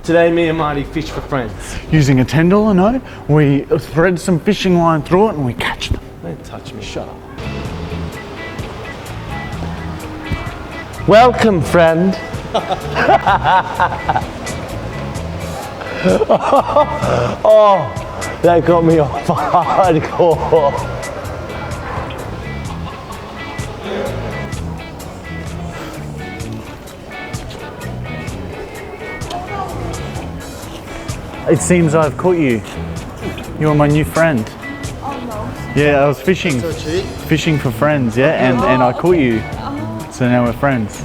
Today me and Marty fish for friends. Using a $10 note, we thread some fishing line through it and we catch them. Don't touch me. Shut up. Welcome, friend. Oh, that got me off hardcore. It seems I've caught you. You're my new friend. Oh no. Yeah, I was fishing. Fishing for friends, yeah, and I caught you. So now we're friends.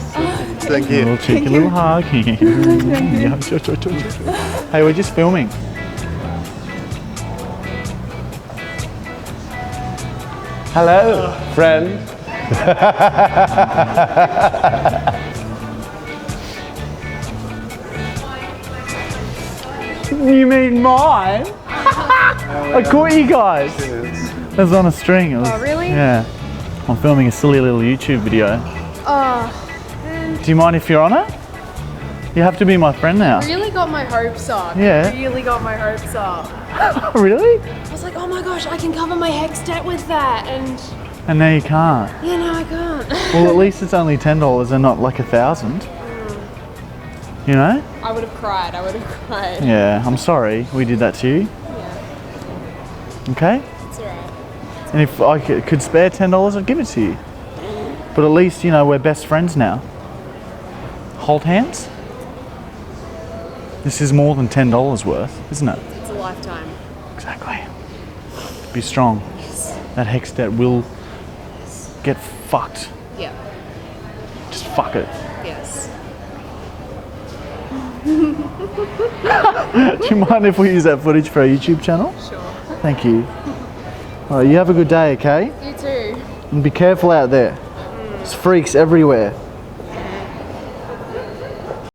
Thank A you. little cheeky little hug. Yeah, sure. Hey, we're just filming. Hello, friend. You mean mine? I caught you guys. It was on a string. It was, Oh, really? Yeah. I'm filming a silly little YouTube video. Oh, Do you mind if you're on it? You have to be my friend now. really got my hopes up. Yeah. Really got my hopes up. Really? I was like, oh my gosh, I can cover my hex debt with that, and And now you can't. yeah, no, I can't. Well, at least it's only $10 and not like 1,000. You know? I would have cried. Yeah, I'm sorry we did that to you. Yeah, Okay? it's alright. And if I could spare $10, I'd give it to you. But at least, you know, we're best friends now. Hold hands? This is more than $10 worth, isn't it? It's a lifetime. Exactly. Be strong. That hex debt will get fucked. Yeah. Just fuck it. Yes. Do you mind if we use that footage for our YouTube channel? Sure. Thank you. All right, you have a good day, okay? You too. And be careful out there. There's freaks everywhere.